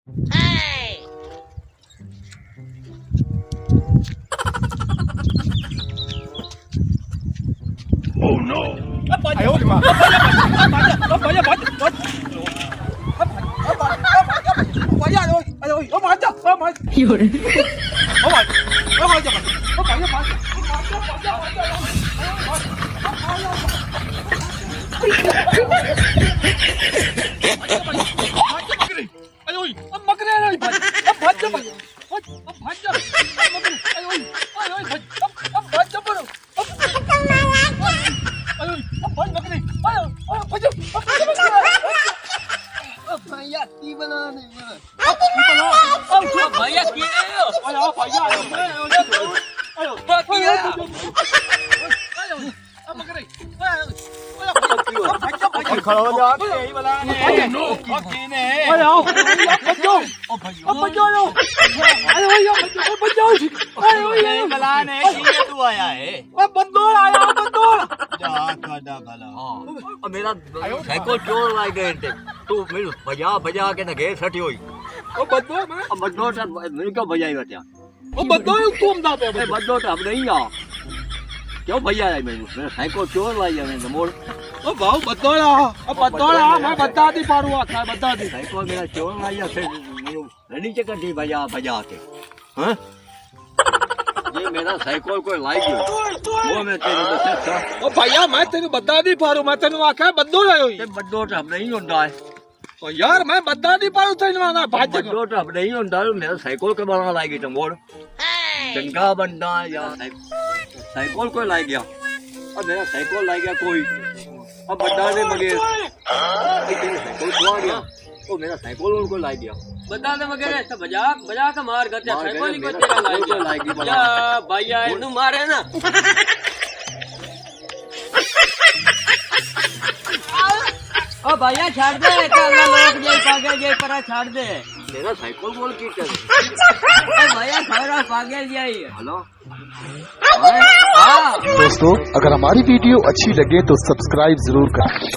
Oh no! 哎呦我的妈！有人，मेरा cycle चोर लाई गए थे तू मेरे भजा भजा के ना घेर सटी हुई बदो मेरे क्यों भजाई बचा बदो तो अब नहीं आ क्यों भैया है मेरे साइकिल चोर लाई है मैंने मोड़ साइकिल मेरा चोर लाई है फिर रेडी चक्कर दी भजा भजा के हाँ ये मेरा साइकिल कोई लाई गयो वो मैं तेरे बच्चे था भैया मैं तेन बदा नहीं पारू मैं तेन आख्या बदो ते बदो तो अब नहीं होता है यार मैं बदा नहीं पारू तेन बदो तो अब नहीं होता मेरा साइकिल के बना लाई गई तो मोड़ चंगा बंदा या साइकिल कोई लाई गया अब मेरा साइकिल लाई गया कोई अब बंदा ने बगैर साइकिल खो गया तो मेरा साइकिल उनको लाई गया बता दे वगैरह सब बजा बजा के मार करते साइकिल ही को तेरा लाएगी या भैया इनु मारे ना ओ भैया छोड़ दे कल्ला लोग जे पागल जे परा छोड़ दे मेरा साइकिल बोल की कर ओ भैया छोरा पागल जाई हेलो हाँ दोस्तों अगर हमारी वीडियो अच्छी लगे तो सब्सक्राइब जरूर करें।